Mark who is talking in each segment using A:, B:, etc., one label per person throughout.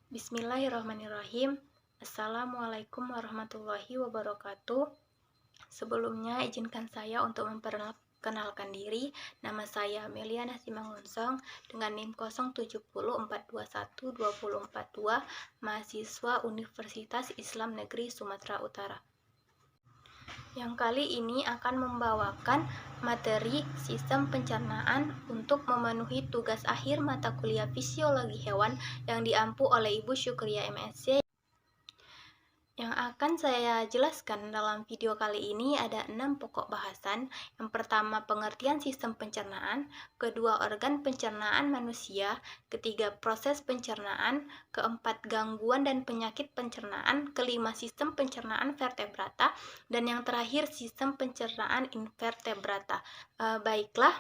A: Bismillahirrahmanirrahim. Assalamualaikum warahmatullahi wabarakatuh. Sebelumnya izinkan saya untuk memperkenalkan diri. Nama saya Meliana Simangunsong dengan NIM 0704212042, mahasiswa Universitas Islam Negeri Sumatera Utara. Yang kali ini akan membawakan materi sistem pencernaan untuk memenuhi tugas akhir mata kuliah fisiologi hewan yang diampu oleh Ibu Syukriya MSc. Yang akan saya jelaskan dalam video kali ini ada 6 pokok bahasan. Yang pertama, pengertian sistem pencernaan. Kedua, organ pencernaan manusia. Ketiga, proses pencernaan. Keempat, gangguan dan penyakit pencernaan. Kelima, sistem pencernaan vertebrata. Dan yang terakhir, sistem pencernaan invertebrata. Baiklah,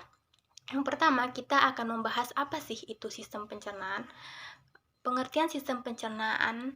A: yang pertama kita akan membahas apa sih itu sistem pencernaan. Pengertian sistem pencernaan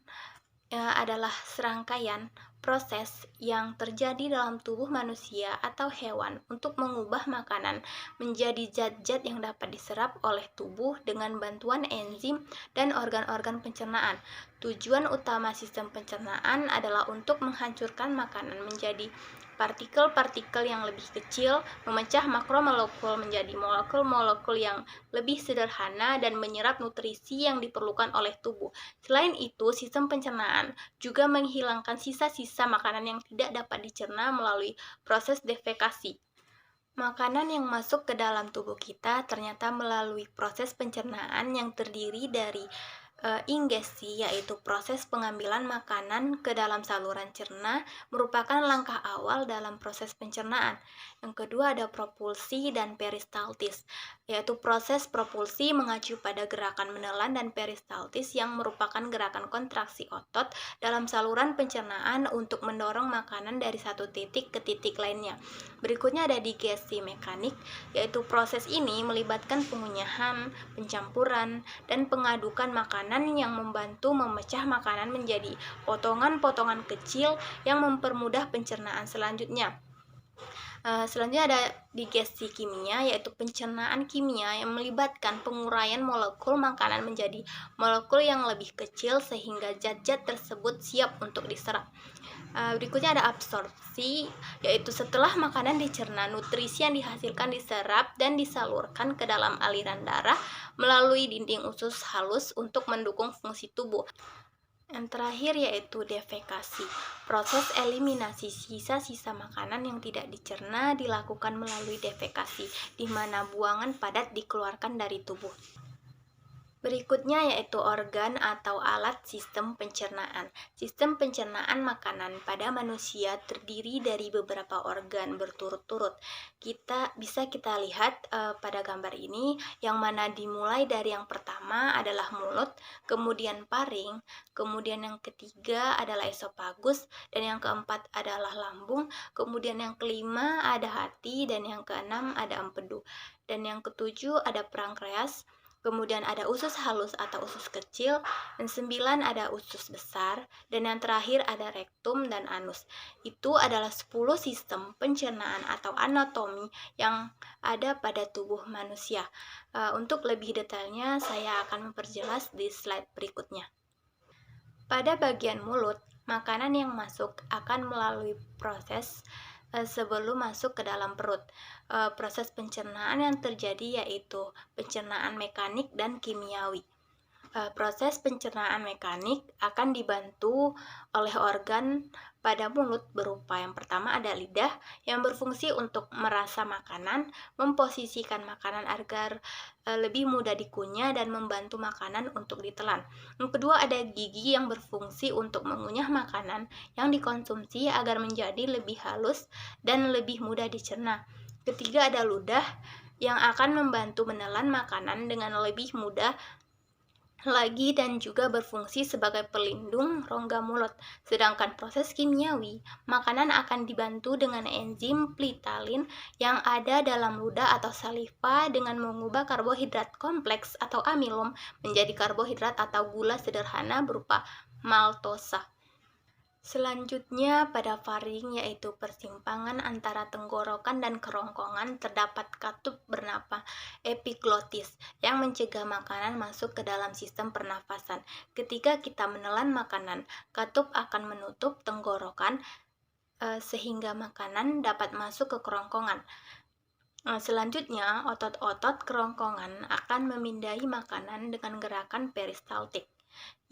A: adalah serangkaian proses yang terjadi dalam tubuh manusia atau hewan untuk mengubah makanan menjadi zat-zat yang dapat diserap oleh tubuh dengan bantuan enzim dan organ-organ pencernaan. Tujuan utama sistem pencernaan adalah untuk menghancurkan makanan menjadi partikel-partikel yang lebih kecil, memecah makromolekul menjadi molekul-molekul yang lebih sederhana dan menyerap nutrisi yang diperlukan oleh tubuh. Selain itu, sistem pencernaan juga menghilangkan sisa-sisa makanan yang tidak dapat dicerna melalui proses defekasi. Makanan yang masuk ke dalam tubuh kita ternyata melalui proses pencernaan yang terdiri dari ingesti, yaitu proses pengambilan makanan ke dalam saluran cerna, merupakan langkah awal dalam proses pencernaan. Yang kedua ada propulsi dan peristaltis, yaitu proses propulsi mengacu pada gerakan menelan, dan peristaltis yang merupakan gerakan kontraksi otot dalam saluran pencernaan untuk mendorong makanan dari satu titik ke titik lainnya. Berikutnya ada digesti mekanik, yaitu proses ini melibatkan pengunyahan, pencampuran, dan pengadukan makanan yang membantu memecah makanan menjadi potongan-potongan kecil yang mempermudah pencernaan selanjutnya. Selanjutnya ada digesti kimia, yaitu pencernaan kimia yang melibatkan penguraian molekul makanan menjadi molekul yang lebih kecil sehingga zat-zat tersebut siap untuk diserap. Berikutnya ada absorpsi, yaitu setelah makanan dicerna, nutrisi yang dihasilkan diserap dan disalurkan ke dalam aliran darah melalui dinding usus halus untuk mendukung fungsi tubuh. Yang terakhir yaitu defekasi. Proses eliminasi sisa-sisa makanan yang tidak dicerna dilakukan melalui defekasi, di mana buangan padat dikeluarkan dari tubuh. Berikutnya yaitu organ atau alat sistem pencernaan. Sistem pencernaan makanan pada manusia terdiri dari beberapa organ berturut-turut. Bisa kita lihat pada gambar ini, yang mana dimulai dari yang pertama adalah mulut, kemudian paring, kemudian yang ketiga adalah esofagus, dan yang keempat adalah lambung, kemudian yang kelima ada hati, dan yang keenam ada empedu, dan yang ketujuh ada pankreas. Kemudian ada usus halus atau usus kecil, dan 9 ada usus besar, dan yang terakhir ada rektum dan anus. Itu adalah 10 sistem pencernaan atau anatomi yang ada pada tubuh manusia. Untuk lebih detailnya saya akan memperjelas di slide berikutnya. Pada bagian mulut, makanan yang masuk akan melalui proses sebelum masuk ke dalam perut. Proses pencernaan yang terjadi yaitu pencernaan mekanik dan kimiawi. Proses pencernaan mekanik akan dibantu oleh organ pada mulut berupa yang pertama ada lidah yang berfungsi untuk merasa makanan, memposisikan makanan agar lebih mudah dikunyah dan membantu makanan untuk ditelan. Yang kedua ada gigi yang berfungsi untuk mengunyah makanan yang dikonsumsi agar menjadi lebih halus dan lebih mudah dicerna. Ketiga ada ludah yang akan membantu menelan makanan dengan lebih mudah lagi dan juga berfungsi sebagai pelindung rongga mulut. Sedangkan proses kimiawi, makanan akan dibantu dengan enzim plitalin yang ada dalam ludah atau saliva dengan mengubah karbohidrat kompleks atau amilum menjadi karbohidrat atau gula sederhana berupa maltosa. Selanjutnya pada faring, yaitu persimpangan antara tenggorokan dan kerongkongan, terdapat katup bernama epiglotis yang mencegah makanan masuk ke dalam sistem pernafasan. Ketika kita menelan makanan, katup akan menutup tenggorokan sehingga makanan dapat masuk ke kerongkongan. Selanjutnya, otot-otot kerongkongan akan memindahi makanan dengan gerakan peristaltik.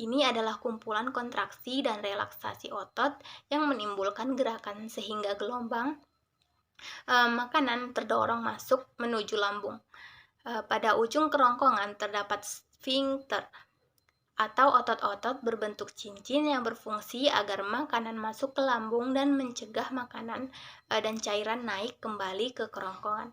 A: Ini adalah kumpulan kontraksi dan relaksasi otot yang menimbulkan gerakan sehingga gelombang makanan terdorong masuk menuju lambung. Pada ujung kerongkongan terdapat sphincter atau otot-otot berbentuk cincin yang berfungsi agar makanan masuk ke lambung dan mencegah makanan dan cairan naik kembali ke kerongkongan.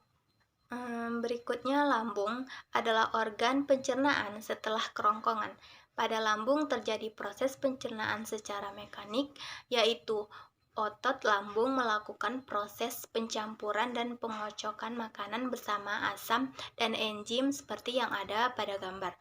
A: Berikutnya, lambung adalah organ pencernaan setelah kerongkongan. Pada lambung terjadi proses pencernaan secara mekanik, yaitu otot lambung melakukan proses pencampuran dan pengocokan makanan bersama asam dan enzim seperti yang ada pada gambar.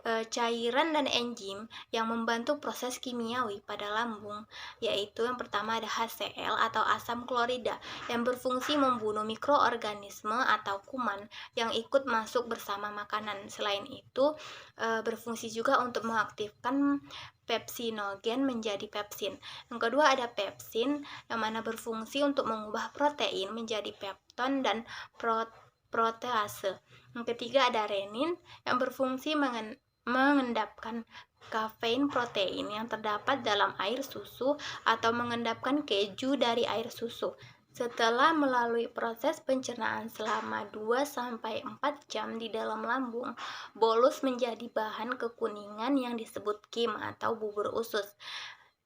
A: Cairan dan enzim yang membantu proses kimiawi pada lambung, yaitu yang pertama ada HCl atau asam klorida yang berfungsi membunuh mikroorganisme atau kuman yang ikut masuk bersama makanan. Selain itu, berfungsi juga untuk mengaktifkan pepsinogen menjadi pepsin. Yang kedua ada pepsin yang mana berfungsi untuk mengubah protein menjadi pepton dan protease. Yang ketiga ada renin yang berfungsi mengendapkan kafein protein yang terdapat dalam air susu atau mengendapkan keju dari air susu. Setelah melalui proses pencernaan selama 2-4 jam di dalam lambung, bolus menjadi bahan kekuningan yang disebut kim atau bubur usus.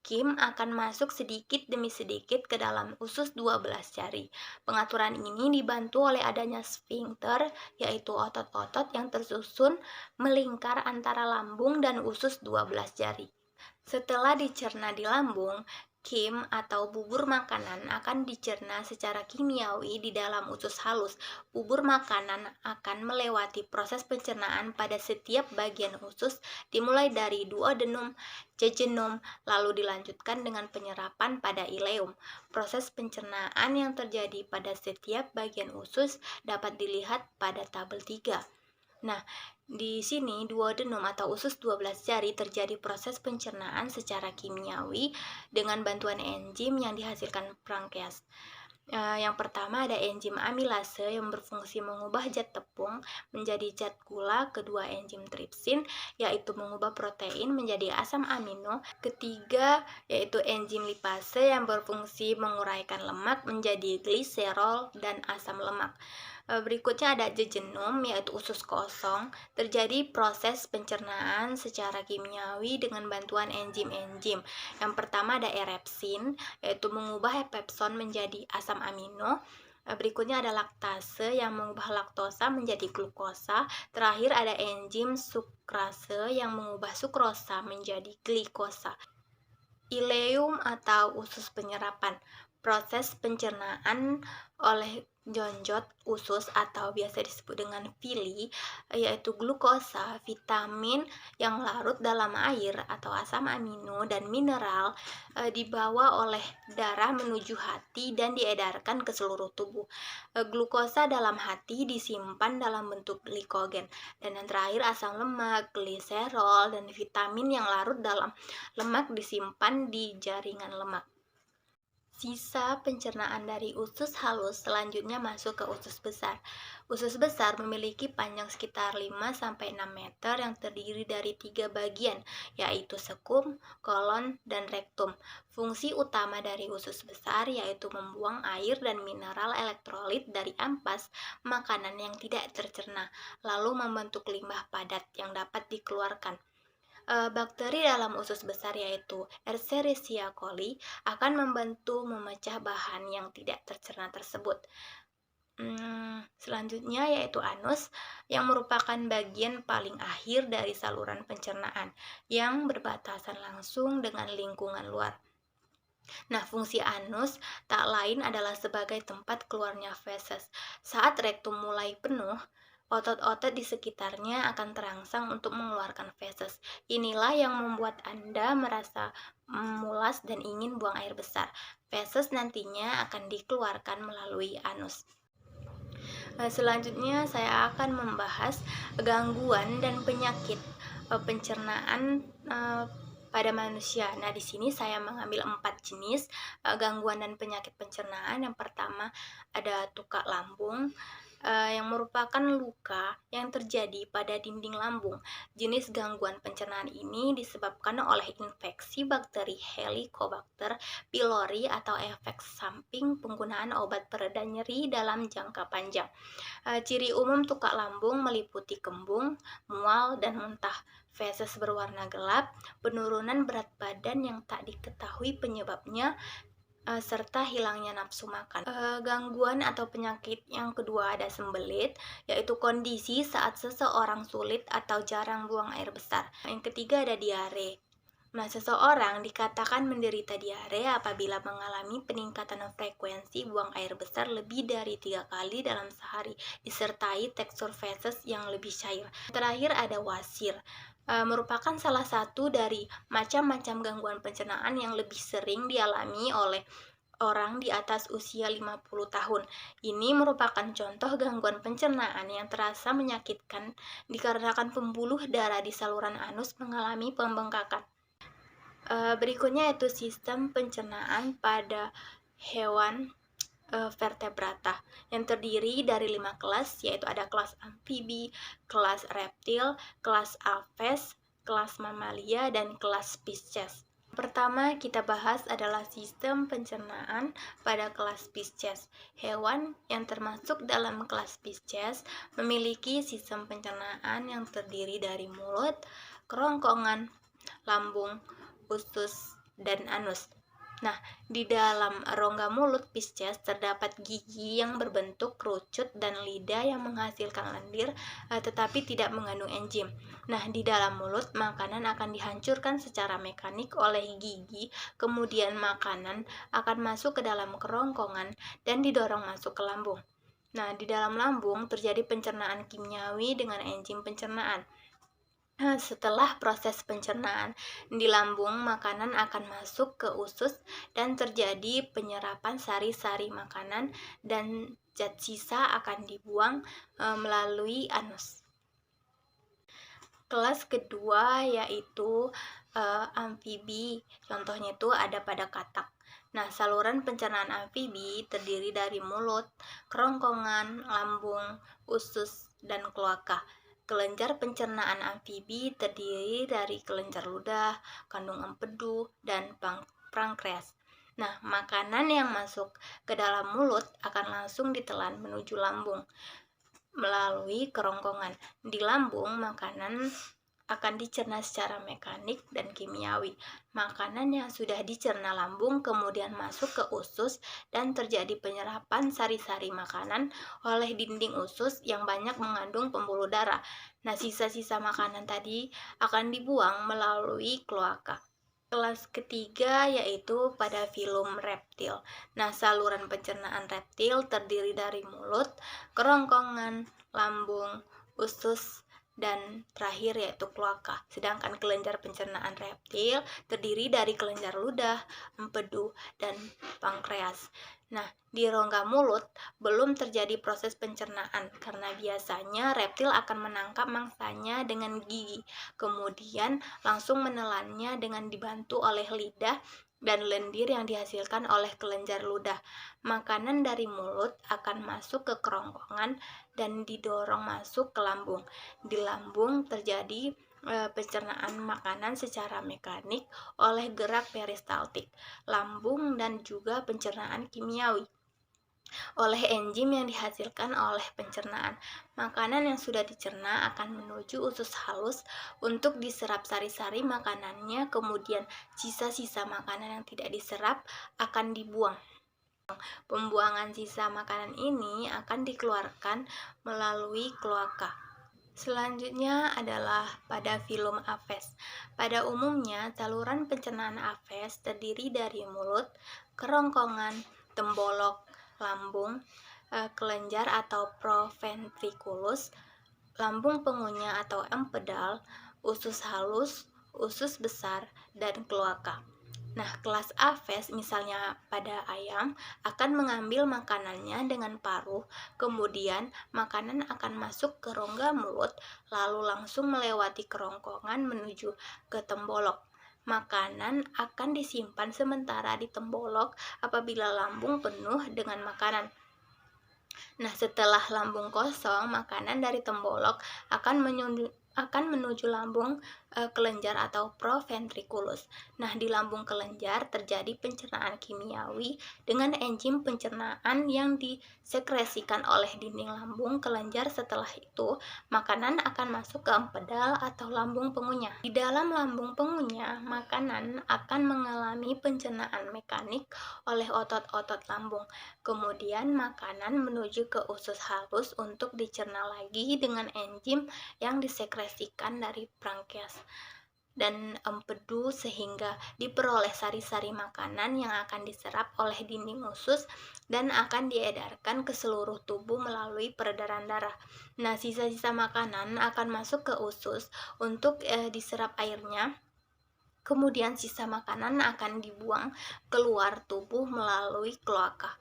A: Kim akan masuk sedikit demi sedikit ke dalam usus 12 jari. Pengaturan ini dibantu oleh adanya sphincter, yaitu otot-otot yang tersusun melingkar antara lambung dan usus 12 jari. Setelah dicerna di lambung, kim atau bubur makanan akan dicerna secara kimiawi di dalam usus halus. Bubur makanan akan melewati proses pencernaan pada setiap bagian usus, dimulai dari duodenum, jejunum, lalu dilanjutkan dengan penyerapan pada ileum. Proses pencernaan yang terjadi pada setiap bagian usus dapat dilihat pada tabel 3. Nah, di sini duodenum atau usus 12 jari terjadi proses pencernaan secara kimiawi dengan bantuan enzim yang dihasilkan pankreas. Yang pertama ada enzim amilase yang berfungsi mengubah zat tepung menjadi zat gula. Kedua, enzim tripsin yaitu mengubah protein menjadi asam amino. Ketiga, yaitu enzim lipase yang berfungsi menguraikan lemak menjadi gliserol dan asam lemak. Berikutnya ada jejunum, yaitu usus kosong. Terjadi proses pencernaan secara kimiawi dengan bantuan enzim-enzim. Yang pertama ada erepsin, yaitu mengubah pepson menjadi asam amino. Berikutnya ada laktase yang mengubah laktosa menjadi glukosa. Terakhir ada enzim sukrase yang mengubah sukrosa menjadi glikosa. Ileum atau usus penyerapan. Proses pencernaan oleh jonjot usus atau biasa disebut dengan villi, yaitu glukosa, vitamin yang larut dalam air atau asam amino dan mineral dibawa oleh darah menuju hati dan diedarkan ke seluruh tubuh. Glukosa dalam hati disimpan dalam bentuk glikogen, dan yang terakhir asam lemak, gliserol, dan vitamin yang larut dalam lemak disimpan di jaringan lemak. Sisa pencernaan dari usus halus selanjutnya masuk ke usus besar. Usus besar memiliki panjang sekitar 5-6 meter yang terdiri dari 3 bagian, yaitu sekum, kolon, dan rektum. Fungsi utama dari usus besar yaitu membuang air dan mineral elektrolit dari ampas makanan yang tidak tercerna, lalu membentuk limbah padat yang dapat dikeluarkan. Bakteri dalam usus besar yaitu Escherichia coli akan membantu memecah bahan yang tidak tercerna tersebut. Selanjutnya yaitu anus yang merupakan bagian paling akhir dari saluran pencernaan yang berbatasan langsung dengan lingkungan luar. Nah, fungsi anus tak lain adalah sebagai tempat keluarnya feses. Saat rektum mulai penuh, Otot-otot di sekitarnya akan terangsang untuk mengeluarkan feses. Inilah yang membuat Anda merasa mulas dan ingin buang air besar. Feses nantinya akan dikeluarkan melalui anus. Selanjutnya saya akan membahas gangguan dan penyakit pencernaan pada manusia. Nah, di sini saya mengambil 4 jenis gangguan dan penyakit pencernaan. Yang pertama ada tukak lambung, yang merupakan luka yang terjadi pada dinding lambung. Jenis gangguan pencernaan ini disebabkan oleh infeksi bakteri Helicobacter pylori atau efek samping penggunaan obat pereda nyeri dalam jangka panjang. Ciri umum tukak lambung meliputi kembung, mual, dan muntah, feses berwarna gelap, penurunan berat badan yang tak diketahui penyebabnya, serta hilangnya nafsu makan. Gangguan atau penyakit yang kedua ada sembelit, yaitu kondisi saat seseorang sulit atau jarang buang air besar. Yang ketiga ada diare. Nah, seseorang dikatakan menderita diare apabila mengalami peningkatan frekuensi buang air besar lebih dari 3 kali dalam sehari, disertai tekstur feses yang lebih cair. Terakhir ada wasir, merupakan salah satu dari macam-macam gangguan pencernaan yang lebih sering dialami oleh orang di atas usia 50 tahun. Ini merupakan contoh gangguan pencernaan yang terasa menyakitkan dikarenakan pembuluh darah di saluran anus mengalami pembengkakan. Berikutnya yaitu sistem pencernaan pada hewan vertebrata yang terdiri dari 5 kelas, yaitu ada kelas amfibi, kelas reptil, kelas aves, kelas mamalia, dan kelas Pisces. Pertama kita bahas adalah sistem pencernaan pada kelas Pisces. Hewan yang termasuk dalam kelas Pisces memiliki sistem pencernaan yang terdiri dari mulut, kerongkongan, lambung, usus, dan anus. Nah, di dalam rongga mulut Pisces terdapat gigi yang berbentuk kerucut dan lidah yang menghasilkan lendir tetapi tidak mengandung enzim. Nah, di dalam mulut makanan akan dihancurkan secara mekanik oleh gigi, kemudian makanan akan masuk ke dalam kerongkongan dan didorong masuk ke lambung. Nah, di dalam lambung terjadi pencernaan kimiawi dengan enzim pencernaan. Setelah proses pencernaan di lambung, makanan akan masuk ke usus dan terjadi penyerapan sari-sari makanan dan zat sisa akan dibuang melalui anus. Kelas kedua yaitu amfibi, contohnya itu ada pada katak. Nah, saluran pencernaan amfibi terdiri dari mulut, kerongkongan, lambung, usus, dan kloaka. Kelenjar pencernaan amfibi terdiri dari kelenjar ludah, kandung empedu, dan pankreas. Nah, makanan yang masuk ke dalam mulut akan langsung ditelan menuju lambung melalui kerongkongan. Di lambung, makanan akan dicerna secara mekanik dan kimiawi. Makanan yang sudah dicerna lambung kemudian masuk ke usus dan terjadi penyerapan sari-sari makanan oleh dinding usus yang banyak mengandung pembuluh darah. Nah, sisa-sisa makanan tadi akan dibuang melalui kloaka. Kelas ketiga yaitu pada filum reptil. Nah, saluran pencernaan reptil terdiri dari mulut, kerongkongan, lambung, usus, dan terakhir yaitu kloaka. Sedangkan kelenjar pencernaan reptil terdiri dari kelenjar ludah, empedu, dan pankreas. Nah, di rongga mulut belum terjadi proses pencernaan karena biasanya reptil akan menangkap mangsanya dengan gigi, kemudian langsung menelannya dengan dibantu oleh lidah dan lendir yang dihasilkan oleh kelenjar ludah. Makanan dari mulut akan masuk ke kerongkongan dan didorong masuk ke lambung. Di lambung terjadi pencernaan makanan secara mekanik oleh gerak peristaltik lambung dan juga pencernaan kimiawi oleh enzim yang dihasilkan oleh pencernaan. Makanan yang sudah dicerna akan menuju usus halus untuk diserap sari-sari makanannya, kemudian sisa-sisa makanan yang tidak diserap akan dibuang. Pembuangan sisa makanan ini akan dikeluarkan melalui kloaka. Selanjutnya adalah pada filum aves. Pada umumnya, saluran pencernaan aves terdiri dari mulut, kerongkongan, tembolok, lambung, kelenjar atau proventriculus, lambung pengunyah atau empedal, usus halus, usus besar, dan kloaka. Nah, kelas Aves misalnya pada ayam akan mengambil makanannya dengan paruh, kemudian makanan akan masuk ke rongga mulut, lalu langsung melewati kerongkongan menuju ke tembolok. Makanan akan disimpan sementara di tembolok apabila lambung penuh dengan makanan. Nah, setelah lambung kosong, makanan dari tembolok akan menuju lambung kelenjar atau proventriculus. Nah, di lambung kelenjar terjadi pencernaan kimiawi dengan enzim pencernaan yang disekresikan oleh dinding lambung kelenjar. Setelah itu, makanan akan masuk ke empedal atau lambung pengunyah. Di dalam lambung pengunyah, makanan akan mengalami pencernaan mekanik oleh otot-otot lambung. Kemudian makanan menuju ke usus halus untuk dicerna lagi dengan enzim yang disekresikan dari pankreas dan empedu sehingga diperoleh sari-sari makanan yang akan diserap oleh dinding usus dan akan diedarkan ke seluruh tubuh melalui peredaran darah. Nah, sisa-sisa makanan akan masuk ke usus untuk diserap airnya. Kemudian sisa makanan akan dibuang keluar tubuh melalui kloaka.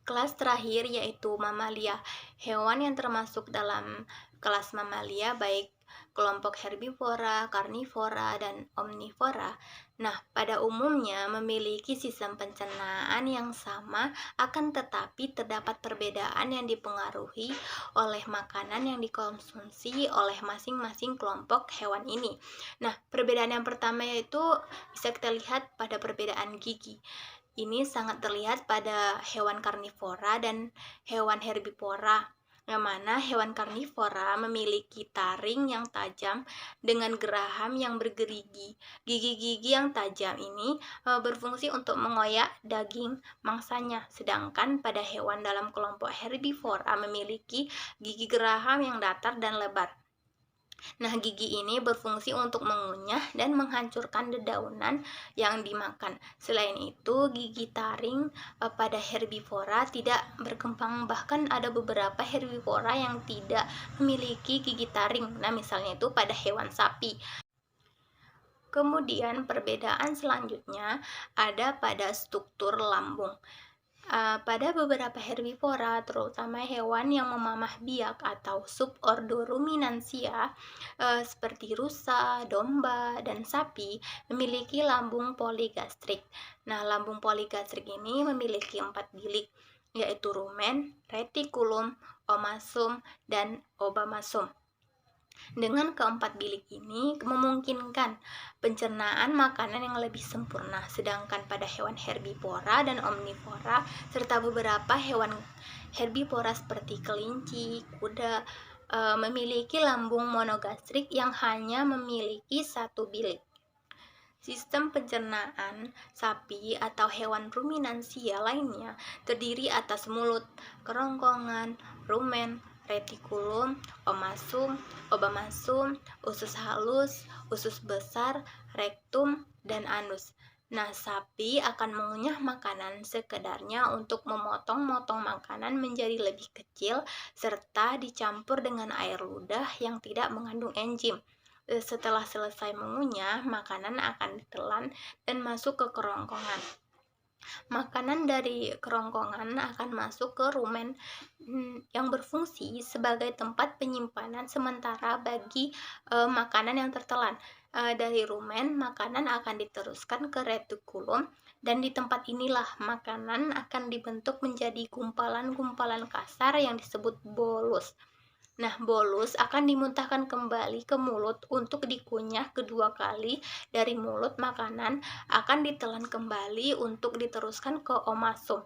A: Kelas terakhir yaitu mamalia, hewan yang termasuk dalam kelas mamalia baik kelompok herbivora, karnivora, dan omnivora. Nah, pada umumnya memiliki sistem pencernaan yang sama, akan tetapi terdapat perbedaan yang dipengaruhi oleh makanan yang dikonsumsi oleh masing-masing kelompok hewan ini. Nah, perbedaan yang pertama yaitu bisa kita lihat pada perbedaan gigi. Ini sangat terlihat pada hewan karnivora dan hewan herbivora, yang mana hewan karnivora memiliki taring yang tajam dengan geraham yang bergerigi. Gigi-gigi yang tajam ini berfungsi untuk mengoyak daging mangsanya, sedangkan pada hewan dalam kelompok herbivora memiliki gigi geraham yang datar dan lebar. Nah, gigi ini berfungsi untuk mengunyah dan menghancurkan dedaunan yang dimakan. Selain itu, gigi taring pada herbivora tidak berkembang, bahkan ada beberapa herbivora yang tidak memiliki gigi taring. Nah, misalnya itu pada hewan sapi. Kemudian perbedaan selanjutnya ada pada struktur lambung. Pada beberapa herbivora, terutama hewan yang memamah biak atau subordo ruminansia seperti rusa, domba, dan sapi, memiliki lambung poligastrik. Nah, lambung poligastrik ini memiliki 4 bilik, yaitu rumen, retikulum, omasum, dan obamasum. Dengan keempat bilik ini memungkinkan pencernaan makanan yang lebih sempurna, sedangkan pada hewan herbivora dan omnivora serta beberapa hewan herbivora seperti kelinci, kuda memiliki lambung monogastrik yang hanya memiliki 1 bilik. Sistem pencernaan sapi atau hewan ruminansia lainnya terdiri atas mulut, kerongkongan, rumen, retikulum, omasum, obamasum, usus halus, usus besar, rektum, dan anus. Nah, sapi akan mengunyah makanan sekedarnya untuk memotong-motong makanan menjadi lebih kecil serta dicampur dengan air ludah yang tidak mengandung enzim. Setelah selesai mengunyah, makanan akan ditelan dan masuk ke kerongkongan. Makanan dari kerongkongan akan masuk ke rumen yang berfungsi sebagai tempat penyimpanan sementara bagi makanan yang tertelan. Dari rumen, makanan akan diteruskan ke retikulum dan di tempat inilah makanan akan dibentuk menjadi gumpalan-gumpalan kasar yang disebut bolus. Nah, bolus akan dimuntahkan kembali ke mulut untuk dikunyah kedua kali. Dari mulut, makanan akan ditelan kembali untuk diteruskan ke omasum.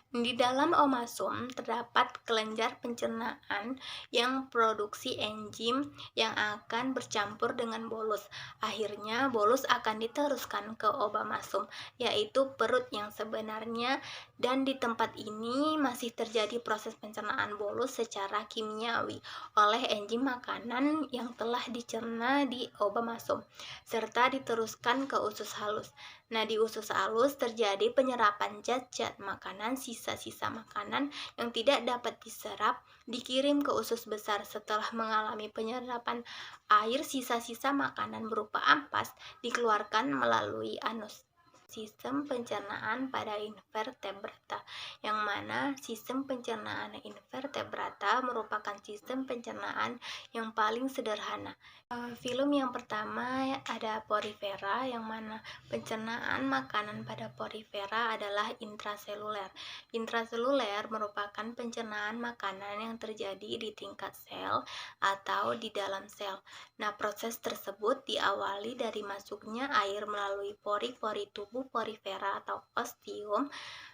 A: Di dalam omasum terdapat kelenjar pencernaan yang produksi enzim yang akan bercampur dengan bolus. Akhirnya bolus akan diteruskan ke obamasum, yaitu perut yang sebenarnya, dan di tempat ini masih terjadi proses pencernaan bolus secara kimiawi oleh enzim makanan yang telah dicerna di obamasum serta diteruskan ke usus halus. Nah, di usus halus terjadi penyerapan zat-zat makanan, sisa-sisa makanan yang tidak dapat diserap dikirim ke usus besar. Setelah mengalami penyerapan air, sisa-sisa makanan berupa ampas dikeluarkan melalui anus. Sistem pencernaan pada invertebrata, yang mana sistem pencernaan invertebrata merupakan sistem pencernaan yang paling sederhana. Filum yang pertama ada porifera, yang mana pencernaan makanan pada porifera adalah intraseluler. Intraseluler merupakan pencernaan makanan yang terjadi di tingkat sel atau di dalam sel. Nah, proses tersebut diawali dari masuknya air melalui pori-pori tubuh porifera atau ostium.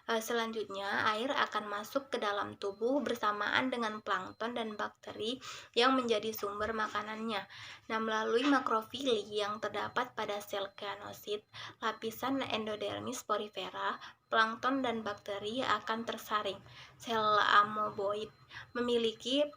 A: Selanjutnya, air akan masuk ke dalam tubuh bersamaan dengan plankton dan bakteri yang menjadi sumber makanannya. Nah, melalui makrofili yang terdapat pada sel keanosit, lapisan endodermis porifera, plankton dan bakteri akan tersaring. Sel amoeboid memiliki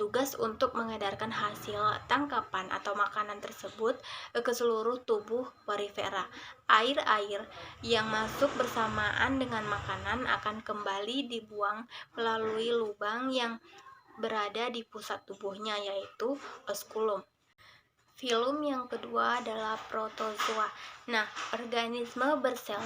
A: tugas untuk mengedarkan hasil tangkapan atau makanan tersebut ke seluruh tubuh porifera. Air-air yang masuk bersamaan dengan makanan akan kembali dibuang melalui lubang yang berada di pusat tubuhnya, yaitu osculum. Filum yang kedua adalah protozoa. Nah, organisme bersel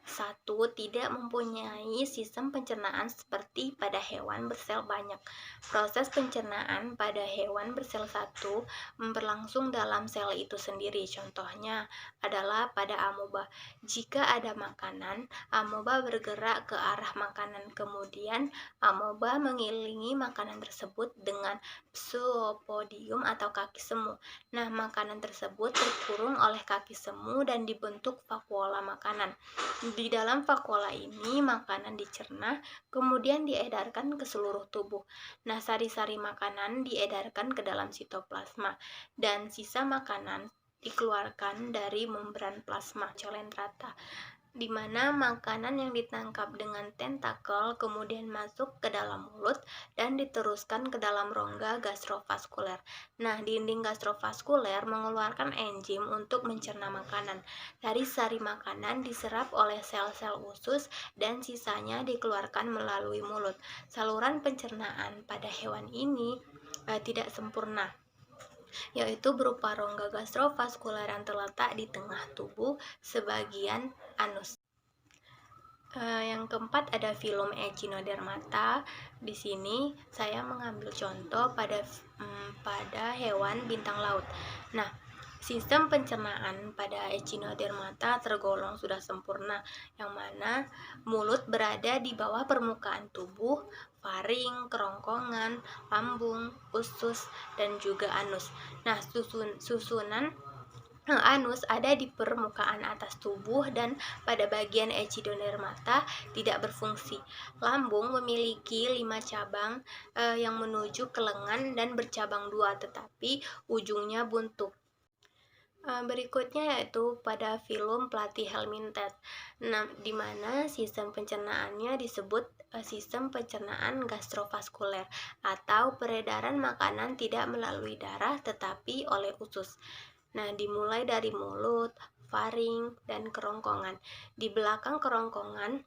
A: satu tidak mempunyai sistem pencernaan seperti pada hewan bersel banyak. Proses pencernaan pada hewan bersel satu berlangsung dalam sel itu sendiri. Contohnya adalah pada amoeba. Jika ada makanan, amoeba bergerak ke arah makanan. Kemudian amoeba mengiringi makanan tersebut dengan pseudopodium atau kaki semu. Nah, makanan tersebut terkurung oleh kaki semu dan dibentuk vakuola makanan. Di dalam vakuola ini, makanan dicerna, kemudian diedarkan ke seluruh tubuh. Nah, sari-sari makanan diedarkan ke dalam sitoplasma, dan sisa makanan dikeluarkan dari membran plasma colentrata, di mana makanan yang ditangkap dengan tentakel kemudian masuk ke dalam mulut dan diteruskan ke dalam rongga gastrovaskuler. Nah, dinding gastrovaskuler mengeluarkan enzim untuk mencerna makanan. Sari-sari makanan diserap oleh sel-sel usus dan sisanya dikeluarkan melalui mulut. Saluran pencernaan pada hewan ini tidak sempurna, yaitu berupa rongga gastrovaskuler yang terletak di tengah tubuh sebagian anus. Yang keempat ada filum echinodermata. Di sini saya mengambil contoh pada hewan bintang laut. Nah, sistem pencernaan pada echinodermata tergolong sudah sempurna, yang mana mulut berada di bawah permukaan tubuh, faring, kerongkongan, lambung, usus, dan juga anus. Nah, susunan anus ada di permukaan atas tubuh dan pada bagian echinodermata tidak berfungsi. Lambung memiliki 5 cabang yang menuju ke lengan dan bercabang 2, tetapi ujungnya buntu. Berikutnya yaitu pada filum Platyhelminthes. Nah, di mana sistem pencernaannya disebut sistem pencernaan gastrovaskuler atau peredaran makanan tidak melalui darah tetapi oleh usus. Nah, dimulai dari mulut, faring, dan kerongkongan. Di belakang kerongkongan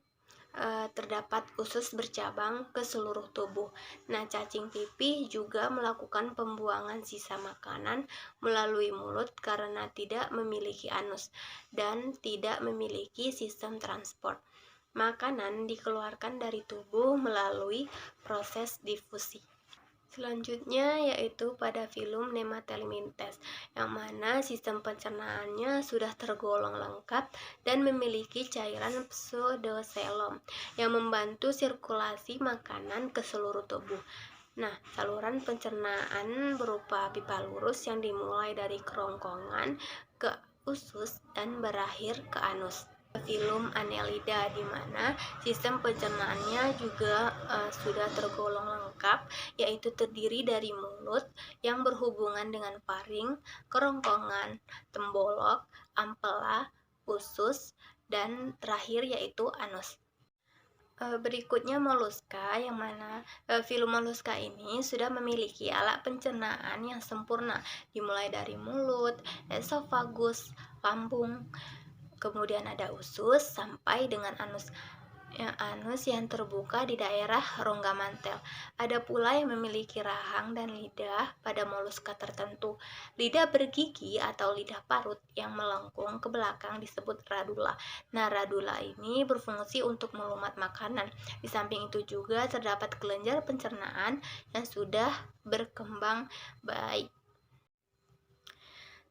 A: terdapat usus bercabang ke seluruh tubuh. Nah, cacing pipih juga melakukan pembuangan sisa makanan melalui mulut karena tidak memiliki anus dan tidak memiliki sistem transport. Makanan dikeluarkan dari tubuh melalui proses difusi. Selanjutnya yaitu pada filum Nemathelminthes, yang mana sistem pencernaannya sudah tergolong lengkap dan memiliki cairan pseudoxylem yang membantu sirkulasi makanan ke seluruh tubuh. Nah, saluran pencernaan berupa pipa lurus yang dimulai dari kerongkongan ke usus dan berakhir ke anus. Filum Annelida, di mana sistem pencernaannya juga sudah tergolong lengkap, yaitu terdiri dari mulut yang berhubungan dengan faring, kerongkongan, tembolok, ampela, usus, dan terakhir yaitu anus. Berikutnya moluska, yang mana filum moluska ini sudah memiliki alat pencernaan yang sempurna, dimulai dari mulut, esofagus, lambung, kemudian ada usus sampai dengan anus. Anus yang terbuka di daerah rongga mantel. Ada pula yang memiliki rahang dan lidah pada moluska tertentu. Lidah bergigi atau lidah parut yang melengkung ke belakang disebut radula. Nah, radula ini berfungsi untuk melumat makanan. Di samping itu juga terdapat kelenjar pencernaan yang sudah berkembang baik.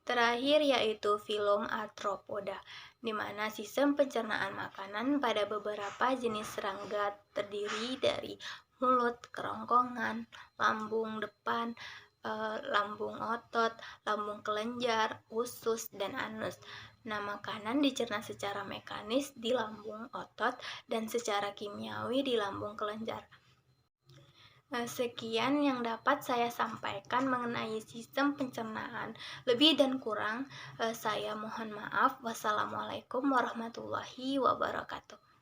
A: Terakhir yaitu filum arthropoda, di mana sistem pencernaan makanan pada beberapa jenis serangga terdiri dari mulut, kerongkongan, lambung depan, lambung otot, lambung kelenjar, usus, dan anus. Nah, makanan dicerna secara mekanis di lambung otot dan secara kimiawi di lambung kelenjar. Sekian yang dapat saya sampaikan mengenai sistem pencernaan. Lebih dan kurang, saya mohon maaf. Wassalamualaikum warahmatullahi wabarakatuh.